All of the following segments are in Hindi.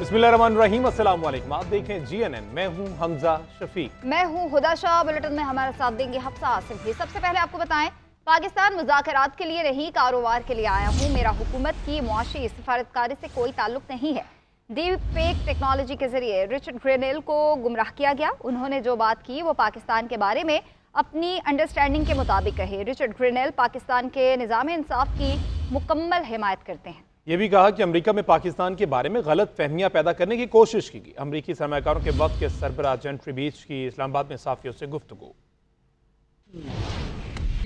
बिस्मिल्लाहिर्रहमानिर्रहीम, अस्सलाम वालेकुम। आप देखें GNN, मैं हूं हमजा शफीक। मैं हूं हुदा शाह। बुलेटिन में हमारे साथ देंगे हफ्सा आसिफ भी। सबसे पहले आपको बताएं, पाकिस्तान मुज़ाकरात के लिए नहीं, कारोबार के लिए आया हूं। मेरा हुकूमत की मुआशी सिफारतकारी से कोई ताल्लुक नहीं है। डीप फेक टेक्नोलॉजी के जरिए रिचर्ड ग्रेनेल को गुमराह किया गया। उन्होंने जो बात की वो पाकिस्तान के बारे में अपनी अंडरस्टैंडिंग के मुताबिक कही। रिचर्ड ग्रेनेल पाकिस्तान के निज़ाम इंसाफ की मुकम्मल हिमायत करते हैं। ये भी कहा कि अमेरिका में पाकिस्तान के बारे में गलत फहमियां पैदा करने की कोशिश की गई। अमेरिकी सरमायाकारों के वक्त के सरबराह जेंट्री बीच की इस्लामाबाद में साफियों से गुफ्तगू।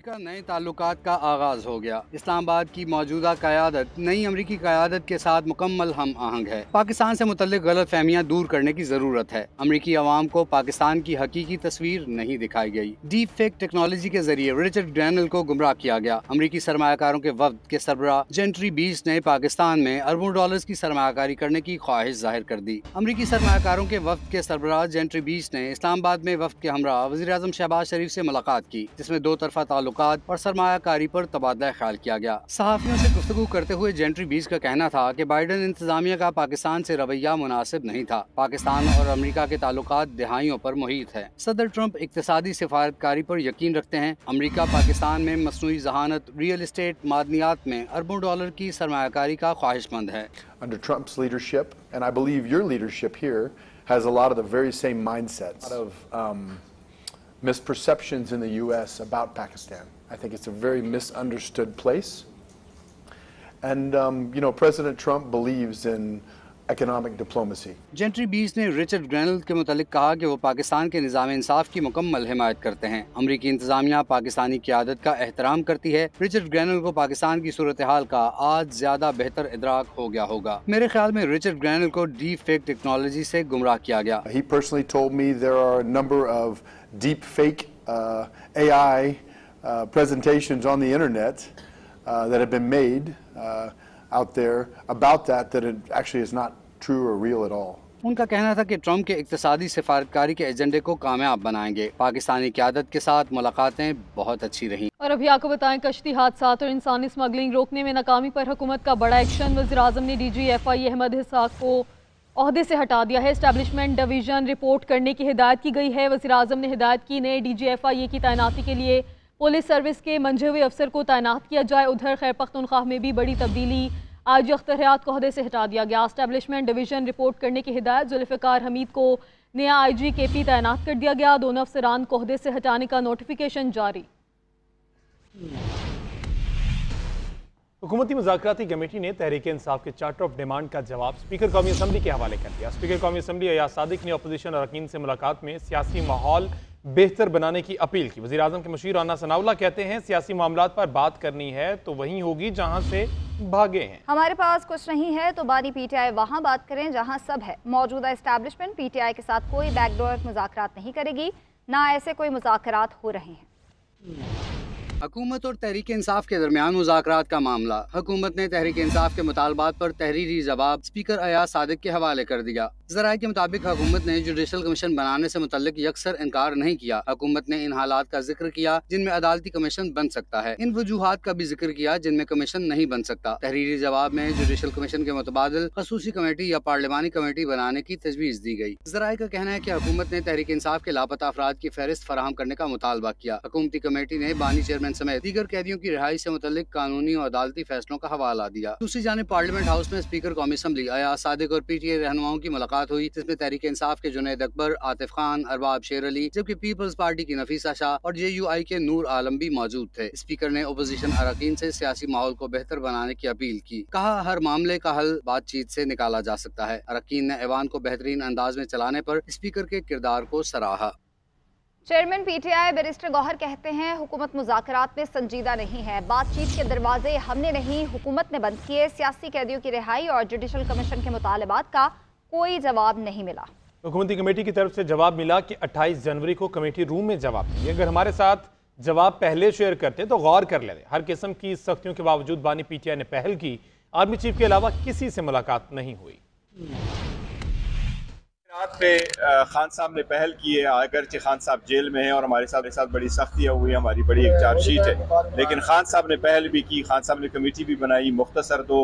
का नए ताल्लुकात का आगाज़ हो गया। इस्लामाबाद की मौजूदा क़यादत नई अमरीकी क़यादत के साथ मुकम्मल हम आहंग है। पाकिस्तान से मुतल्लिक़ गलत फहमियाँ दूर करने की ज़रूरत है। अमरीकी अवाम को पाकिस्तान की हकीकी तस्वीर नहीं दिखाई गई। डीप फेक टेक्नोलॉजी के जरिए रिचर्ड ग्रेनेल को गुमराह किया गया। अमरीकी सरमायाकारों के वक्त के सरबराह जेंट्री बीच ने पाकिस्तान में अरबों डॉलर्स की सरमायाकारी करने की ख्वाहिश जाहिर कर दी। अमरीकी सरमायाकारों के वक्त के सरबराह जेंट्री बीच ने इस्लामाबाद में वक्त के हमरा वज़ीर-ए-आज़म शहबाज शरीफ से मुलाकात की, जिसमें दो तरफा ताल्लुकात और सरमायाकारी पर तबादला ख्याल किया गया। सहाफियों से गुफ्तगू करते हुए जेंट्री बीच का कहना था कि बाइडेन इंतजामिया का पाकिस्तान से रवैया मुनासिब नहीं था। पाकिस्तान और अमेरिका के ताल्लुकात दहाइयों पर मुहित है। सदर ट्रंप इक्तिसादी सिफारतकारी पर यकीन रखते हैं। अमेरिका पाकिस्तान में मसनूई जहानत, रियल एस्टेट, मादनियात में अरबों डॉलर की सरमायाकारी का ख्वाहिशमंद है। Under Trump's leadership, and I believe your leadership here has a lot of the very same mindsets, a lot of misperceptions in the U.S. about Pakistan. I think it's a very misunderstood place. And, President Trump believes in economic diplomacy. Gentry Beach ने रिचर्ड ग्रेनेल के मुतालिक कहा कि वो पाकिस्तान के निज़ाम इंसाफ की मुकम्मल हिमायत करते हैं। अमरीकी इंतजामिया पाकिस्तानी क़यादत का एहतराम करती है। रिचर्ड ग्रेनेल को पाकिस्तान की सूरत हाल का आज ज्यादा बेहतर इदराक हो गया होगा। मेरे ख्याल में रिचर्ड ग्रेनेल को डीप फेक टेक्नोलॉजी से गुमराह किया गया। He personally told me there are a number of deep fake AI presentations on the internet that have been made out there about that it actually is not true or real at all. उनका कहना था कि ट्रंप के इक्तिसादी सिफारतकारी के एजेंडे को कामयाब बनाएंगे। पाकिस्तानी क़यादत के साथ मुलाकातें बहुत अच्छी रहीं। और अभी आपको बताएं, कश्ती हादसात और इंसानी स्मगलिंग रोकने में नाकामी पर हुकूमत का बड़ा एक्शन। वज़ीर-ए-आज़म ने DGFI अहमद इसहाक को ओहदे से हटा दिया है। एस्टैब्लिशमेंट डिवीजन रिपोर्ट करने की हिदायत की गई है। वज़ीर-ए-आज़म ने हिदायत की नए DGFI की तैनाती के लिए पुलिस सर्विस के मंझे हुए अफसर को तैनात किया जाए। उधर खैबर पख्तूनख्वा में भी बड़ी तब्दीली, आज अख्तरियात को ओहदे से हटा दिया गया। एस्टैब्लिशमेंट डिवीजन रिपोर्ट करने की हिदायत, जुल्फ़िकार हमीद को नया IG KP तैनात कर दिया गया। दोनों अफसरान को ओहदे से हटाने का नोटिफिकेशन जारी। हुकूमती मुज़ाकराती कमेटी ने तहरीक इंसाफ के चार्टर ऑफ डिमांड का जवाब स्पीकर कौमी असम्बली के हवाले कर दिया। स्पीकर कौमी असम्बली अयाज सादिक ने अपोजिशन अरकान से मुलाकात में सियासी माहौल बेहतर बनाने की अपील की। वज़ीर आज़म के मशीर राना सनाउल्लाह कहते हैं, सियासी मामलात पर बात करनी है तो वहीं होगी जहां से भागे हैं। हमारे पास कुछ नहीं है तो बानी PTI वहां बात करें जहां सब है। मौजूदा एस्टैब्लिशमेंट PTI के साथ कोई बैकडोर मुज़ाकरात नहीं करेगी, ना ऐसे कोई मुज़ाकरात हो रहे हैं। हुकूमत और तहरीक इंसाफ के दरमियान मुज़ाकरात का मामला। हुकूमत ने तहरीक इंसाफ के मुतालबात पर तहरीरी जवाब स्पीकर अयाज सादिक के हवाले कर दिया। ज़राए के मुताबिक हुकूमत ने जुडिशल कमीशन बनाने से मुतल्लिक यकसर इनकार नहीं किया। हुकूमत ने इन हालात का जिक्र किया जिनमें अदालती कमीशन बन सकता है, इन वजूहात का भी जिक्र किया जिनमें कमीशन नहीं बन सकता। तहरीरी जवाब में जुडिशल कमीशन के मुतबादिल खसूसी कमेटी या पार्लिमानी कमेटी बनाने की तजवीज़ दी गई। ज़राए का कहना है कि हुकूमत ने तहरीक इंसाफ के लापता अफराद की फहरिस्त फराहम करने का मुतालबा किया। हुकूमती कमेटी ने बानी चेयरमैन समेत दीगर कैदियों की रिहाई से मुतल्लिक कानूनी और अदालती फैसलों का हवाला दिया। दूसरी जानिब पार्लियामेंट हाउस में स्पीकर कौमी असम्बली अयाज सादिक और PTI रहनुमाओं की मुलाकात हुई, जिसमें तहरीक इंसाफ के जुनैद अकबर, आतिफ खान, अरबाब शेर अली, जबकि पीपल्स पार्टी की नफीसा शाह और JUI के नूर आलम भी मौजूद थे। स्पीकर ने अपोजिशन अरकान से सियासी माहौल को बेहतर बनाने की अपील की। कहा, हर मामले का हल बातचीत से निकाला जा सकता है। अरकान ने ऐवान को बेहतरीन अंदाज में चलाने पर स्पीकर के किरदार को सराहा। चेयरमैन PTI बैरिस्टर गौहर कहते हैं, हुकूमत मुज़ाकरात में संजीदा नहीं है। बातचीत के दरवाजे हमने नहीं, हुकूमत ने बंद किए। सियासी कैदियों की रिहाई और जुडिशल कमीशन के मुतालबात का कोई जवाब नहीं मिला। हुकूमती कमेटी की तरफ से जवाब मिला कि 28 जनवरी को कमेटी रूम में जवाब देंगे। अगर हमारे साथ जवाब पहले शेयर करते तो गौर कर लेते। हर किस्म की सख्तियों के बावजूद बानी PTI ने पहल की। आर्मी चीफ के अलावा किसी से मुलाकात नहीं हुई। रात पे खान साहब ने पहल की है, अगरचे खान साहब जेल में हैं और हमारे साथ बड़ी सख्तियाँ हुई, हमारी बड़ी एक चार्जशीट है, लेकिन खान साहब ने पहल भी की, खान साहब ने कमेटी भी बनाई, मुख्तसर तो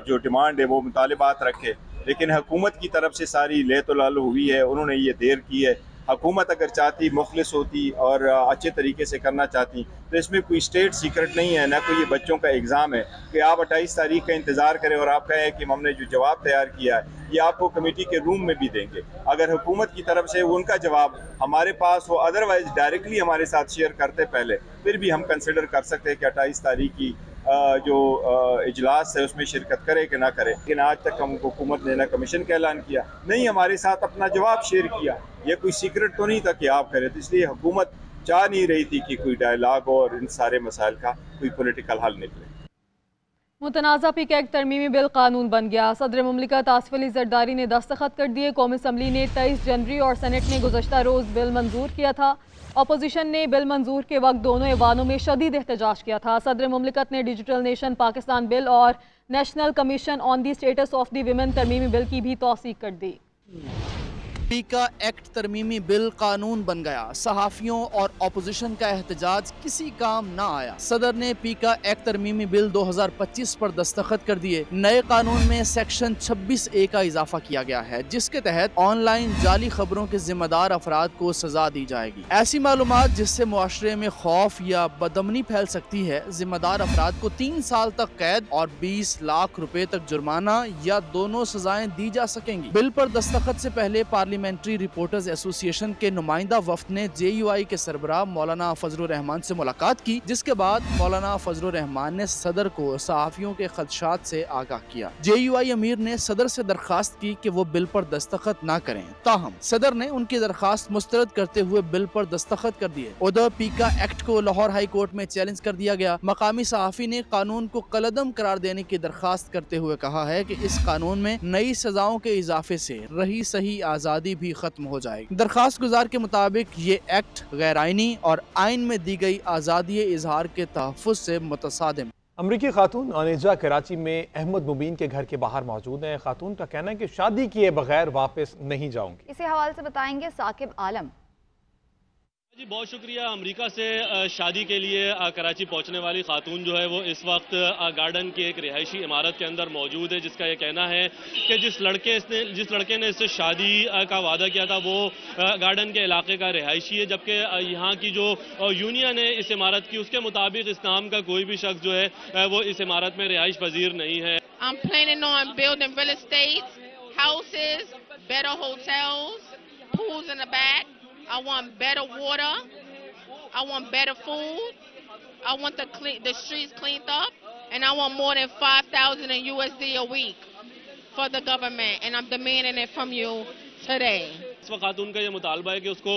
जो डिमांड है वो मुतालिबात रखे। लेकिन हुकूमत की तरफ से सारी लेतुलाल हुई है, उन्होंने ये देर की है। हुकूमत अगर चाहती, मुखलिस होती और अच्छे तरीके से करना चाहती तो इसमें कोई स्टेट सीक्रेट नहीं है, ना कोई ये बच्चों का एग्ज़ाम है कि आप 28 तारीख का इंतज़ार करें और आप कहें कि हमने जो जवाब तैयार किया है ये आपको कमेटी के रूम में भी देंगे। अगर हुकूमत की तरफ से उनका जवाब हमारे पास हो, अदरवाइज डायरेक्टली हमारे साथ शेयर करते पहले, फिर भी हम कंसिडर कर सकते हैं कि 28 तारीख की जो इजलास है उसमें शिरकत करे कि ना करे। लेकिन आज तक हम हुकूमत ने ना कमीशन का ऐलान किया, नहीं हमारे साथ अपना जवाब शेयर किया। यह कोई सीक्रेट तो नहीं था कि आप करें, तो इसलिए हुकूमत चाह नहीं रही थी कि कोई डायलॉग और इन सारे मसाइल का कोई पॉलिटिकल हल निकले। मुतनाज़ा पीक एक्ट तरमीमी बिल कानून बन गया। सदर मुमलिकत आसिफ अली जरदारी ने दस्तखत कर दिए। कौमी असम्बली ने 23 जनवरी और सेनेट ने गुज़श्ता रोज़ बिल मंजूर किया था। अपोजिशन ने बिल मंजूर के वक्त दोनों ऐवानों में शदीद एहतजाज किया था। सदर मुमलिकत ने डिजिटल नेशन पाकिस्तान बिल और national commission on the status of the women तरमीमी बिल की भी तौसीक कर दी। पीका एक्ट तरमीमी बिल कानून बन गया। सहाफ़ियों और अपोजिशन का एहतजाज किसी काम ना आया। सदर ने पीका एक्ट तरमीमी बिल 2025 पर दस्तखत कर दिए। नए कानून में सेक्शन 26A का इजाफा किया गया है, जिसके तहत ऑनलाइन जाली खबरों के जिम्मेदार अफराद को सजा दी जाएगी। ऐसी मालूमात जिससे मुआशरे में खौफ या बदअमनी फैल सकती है, जिम्मेदार अफराद को 3 साल तक कैद और 20 लाख रुपए तक जुर्माना या दोनों सजाएं दी जा सकेंगी। बिल पर दस्तखत से पहले पार्लियामेंट्री रिपोर्टर्स एसोसिएशन के नुमाइंदा वफ्द ने JUI के सरबराह मौलाना फजलुर रहमान से मुलाकात की, जिसके बाद मौलाना फजलुर रहमान ने सदर को सहाफियों के खदशात से आगाह किया। JUI अमीर ने सदर से दरखास्त की कि वो बिल पर दस्तखत न करें, ताहम सदर ने उनकी दरखास्त मुस्तरद करते हुए बिल पर दस्तखत कर दिए। उधर पीका एक्ट को लाहौर हाई कोर्ट में चैलेंज कर दिया गया। मकामी सहाफी ने कानून को कलअदम करार देने की दरखास्त करते हुए कहा है कि इस कानून में नई सजाओं के इजाफे से रही सही आज़ादी भी खत्म हो जाएगी। दरखास्त गुजार के मुताबिक ये एक्ट गैर आईनी और आइन में दी गई आज़ादी इजहार के तहफ़्फ़ुज़ से मुतसादिम। अमरीकी खातून अनेजा कराची में अहमद मुबीन के घर के बाहर मौजूद हैं। खातून का कहना है कि शादी किए बगैर वापस नहीं जाऊंगी। इसी हवाले से बताएंगे साकिब आलम। जी बहुत शुक्रिया। अमेरिका से शादी के लिए कराची पहुंचने वाली खातून जो है वो इस वक्त गार्डन की एक रिहायशी इमारत के अंदर मौजूद है, जिसका ये कहना है कि जिस लड़के ने इससे शादी का वादा किया था वो गार्डन के इलाके का रिहायशी है, जबकि यहाँ की जो यूनियन है इस इमारत की, उसके मुताबिक इस नाम का कोई भी शख्स जो है वो इस इमारत में रिहाइश पजीर नहीं है। I'm planning on building real estate, houses, better hotels, pools in the back. I want better water. I want better food. I want the streets cleaned up, and I want more than 5,000 in USD a week for the government, and I'm demanding it from you today. इस वक्त खातून का ये मुतालबा है कि उसको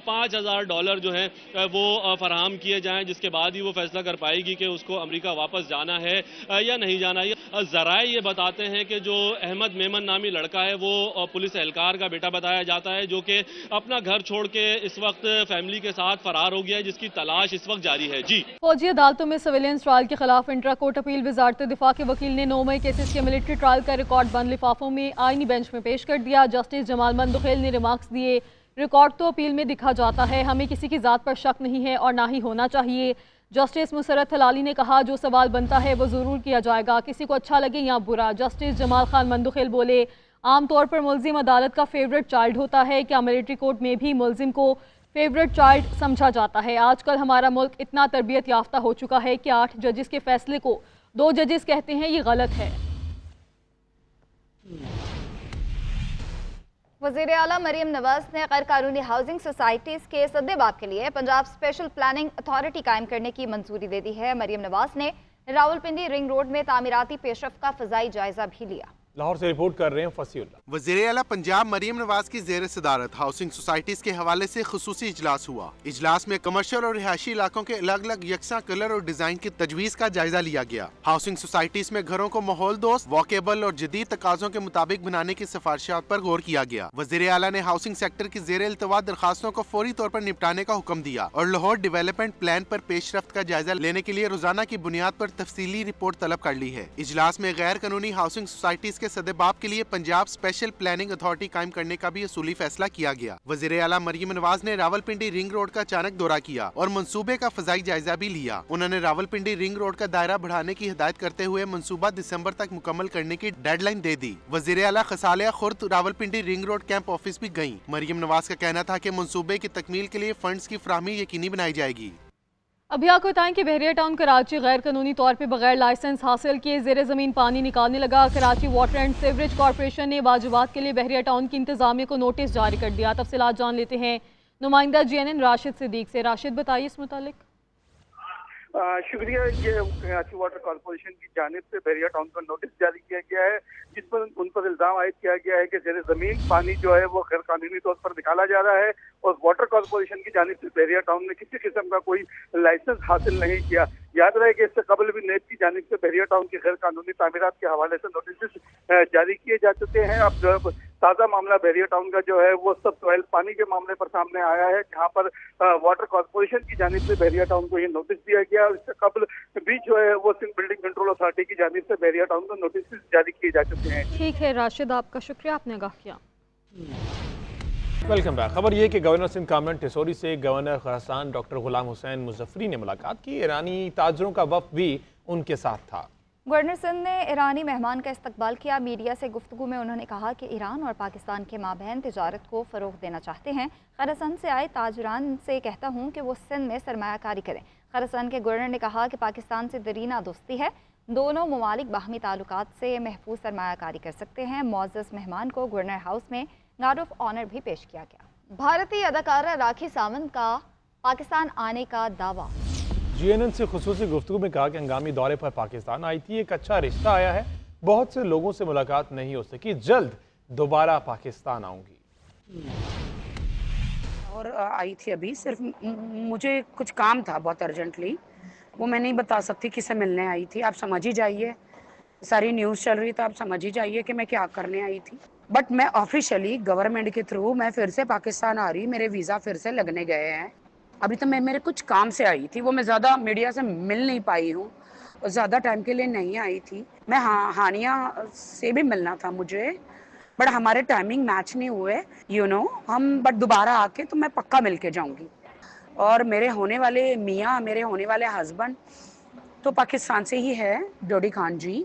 $5,000 जो है वो फराहम किए जाएं, जिसके बाद ही वो फैसला कर पाएगी कि उसको अमेरिका वापस जाना है या नहीं जाना है। ज़राए ये बताते हैं कि जो अहमद मेमन नामी लड़का है वो पुलिस एहलकार का बेटा बताया जाता है, जो कि अपना घर छोड़ के इस वक्त फैमिली के साथ फरार हो गया है, जिसकी तलाश इस वक्त जारी है। जी फौजी अदालतों में सिविलियंस ट्रायल के खिलाफ इंट्रा कोर्ट अपील। वजारत दिफा के वकील ने 9 मई केसेस के मिलिट्री ट्रायल का रिकॉर्ड बंद लिफाफों में आईनी बेंच में पेश कर दिया। जस्टिस जमाल मंदुखेल ने रिमार्क्स दिए, रिकॉर्ड तो अपील में दिखा जाता है, हमें किसी की ज़ात पर शक नहीं है और ना ही होना चाहिए। जस्टिस मुसरत हलाली ने कहा, जो सवाल बनता है वो ज़रूर किया जाएगा, किसी को अच्छा लगे या बुरा। जस्टिस जमाल खान मंदुखेल बोले, आमतौर पर मुल्जिम अदालत का फेवरेट चाइल्ड होता है, क्या मिलिट्री कोर्ट में भी मुल्जिम को फेवरेट चाइल्ड समझा जाता है? आजकल हमारा मुल्क इतना तरबियत याफ्ता हो चुका है कि 8 जजेस के फैसले को 2 जजेस कहते हैं ये गलत है। वज़ीर आला मरीम नवाज ने गैर कानूनी हाउसिंग सोसाइटीज़ के सद्देबाब के लिए पंजाब स्पेशल प्लानिंग अथॉरिटी कायम करने की मंजूरी दे दी है। मरीम नवाज ने रावलपिंडी रिंग रोड में तामीराती पेशरफ का फ़ज़ाई जायजा भी लिया। लाहौर से रिपोर्ट कर रहे हैं फसीउल्लाह। वज़ीर आला पंजाब मरीम नवाज की ज़ेर सदारत हाउसिंग सोसाइटीज के हवाले से खुसूसी इजलास हुआ। इजलास में कमर्शियल और रिहायशी इलाकों के अलग अलग यकसा कलर और डिजाइन की तजवीज का जायजा लिया गया। हाउसिंग सोसाइटीज में घरों को माहौल दोस्त, वॉकेबल और जदीद तकाज़ों के मुताबिक बनाने की सिफारिशात पर गौर किया गया। वज़ीर आला ने हाउसिंग सेक्टर की ज़ेर इल्तवा दरखास्तों को फौरी तौर पर निपटाने का हुक्म दिया और लाहौर डेवलपमेंट प्लान पर पेशरफ्त का जायजा लेने के लिए रोजाना की बुनियाद पर तफसीली रिपोर्ट तलब कर ली है। इजलास में गैर कानूनी हाउसिंग सोसाइटीज के सदेबाब के लिए पंजाब स्पेशल प्लानिंग अथॉरिटी कायम करने का भी असूली फैसला किया गया। वज़ीर आला मरियम नवाज ने रावलपिंडी रिंग रोड का अचानक दौरा किया और मंसूबे का फजाई जायजा भी लिया। उन्होंने रावलपिंडी रिंग रोड का दायरा बढ़ाने की हिदायत करते हुए मंसूबा दिसंबर तक मुकम्मल करने की डेडलाइन दे दी। वज़ीर आला Khasala Khurd Rawalpindi ring road camp office भी गयी। मरियम नवाज का कहना था कि मंसूबे की तकमील के लिए फंड्स की फराहमी यकीनी बनाई जाएगी। अभी आपको बताएं कि बहरिया टाउन कराची गैर कानूनी तौर पर बगैर लाइसेंस हासिल किए ज़ेर ज़मीन पानी निकालने लगा। Karachi water and sewerage corporation ने वाजिबात के लिए बहरिया टाउन की इंतजामिया को नोटिस जारी कर दिया। तफसीलात जान लेते हैं नुमाइंदा GNN राशिद सिद्दीक से। राशिद, बताइए इस मुतालिक। शुक्रिया। ये कराची वाटर कॉरपोरेशन की जानिब से बहरिया टाउन को नोटिस जारी किया गया है, जिस पर उन पर इल्जाम आयद किया गया है कि ज़ेर ज़मीन पानी जो है वो गैर कानूनी तौर पर निकाला जा रहा है और वाटर कॉरपोरेशन की जानिब से बहरिया टाउन ने किसी किस्म का कोई लाइसेंस हासिल नहीं किया। याद रहे कि इससे कबल भी नेब की जानिब से बहरिया टाउन की गैर कानूनी तामीरात के हवाले से नोटिस जारी किए जा चुके हैं। अब जो ताज़ा मामला बहरिया टाउन का जो है वो सब सॉइल पानी के मामले पर सामने आया है, जहाँ पर वाटर कॉरपोरेशन की जानिब से बहरिया टाउन को ये नोटिस दिया गया और इससे कबल भी जो है वो सिंध बिल्डिंग कंट्रोल अथॉरिटी की जानिब से बहरिया टाउन को नोटिस जारी किए जा चुके हैं। ठीक है राशिद, आपका शुक्रिया, आपने आगाह किया। Welcome back. खबर ये कि गवर्नर सिंध कामरान टिसोरी से गवर्नर खरासान डॉक्टर गुलाम हुसैन मुजफ्फरी ने मुलाकात की। ईरानी ताजरों का वफ़द भी उनके साथ था। गवर्नर सिंध ने ईरानी मेहमान का इस्तकबाल किया। मीडिया से गुफ्तगू में उन्होंने कहा कि ईरान और पाकिस्तान के माबैन तिजारत को फ़रोग़ देना चाहते हैं। खरासान से आए ताजरान से कहता हूँ कि वो सिंध में सरमायाकारी करें। खरासान के गवर्नर ने कहा कि पाकिस्तान से दरीना दोस्ती है, दोनों ममालिक बाहमी ताल्लुकात से महफूज सरमायाकारी कर सकते हैं। मुअज़्ज़ज़ मेहमान को गवर्नर हाउस में गार्ड ऑफ ऑनर भी पेश किया गया। भारतीय अदाकारा राखी सावंत का पाकिस्तान आने का दावा। GNN से खुसूसी गुफ्तगू में कहा कि हंगामी दौरे पर पाकिस्तान आई थी, एक अच्छा रिश्ता आया है, बहुत से लोगों से मुलाकात नहीं हो सकी, जल्द दोबारा पाकिस्तान आऊंगी। और आई थी अभी, सिर्फ मुझे कुछ काम था बहुत अर्जेंटली, वो मैं नहीं बता सकती किससे मिलने आई थी। आप समझ ही जाइए, सारी न्यूज़ चल रही, तो आप समझ ही जाइए कि मैं क्या करने आई थी। बट मैं ऑफिशियली गवर्नमेंट के थ्रू मैं फिर से पाकिस्तान आ रही, मेरे वीज़ा फिर से लगने गए हैं। अभी तो मैं मेरे कुछ काम से आई थी, वो मैं ज़्यादा मीडिया से मिल नहीं पाई हूँ, ज़्यादा टाइम के लिए नहीं आई थी। मैं हानिया से भी मिलना था मुझे, बट हमारे टाइमिंग मैच नहीं हुए, हम बट दोबारा आके तो मैं पक्का मिल के जाऊँगी। और मेरे होने वाले मियाँ, मेरे होने वाले हस्बैंड तो पाकिस्तान से ही है, डोडी खान जी।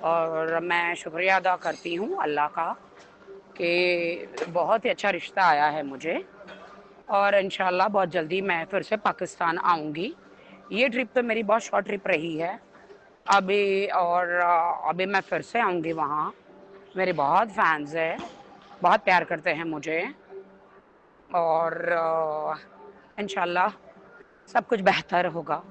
और मैं शुक्रिया अदा करती हूँ अल्लाह का कि बहुत ही अच्छा रिश्ता आया है मुझे, और इंशाल्लाह बहुत जल्दी मैं फिर से पाकिस्तान आऊँगी। ये ट्रिप तो मेरी बहुत शॉर्ट ट्रिप रही है अभी, और अभी मैं फिर से आऊँगी वहाँ। मेरे बहुत फैंस हैं, बहुत प्यार करते हैं मुझे, और इंशाल्लाह सब कुछ बेहतर होगा।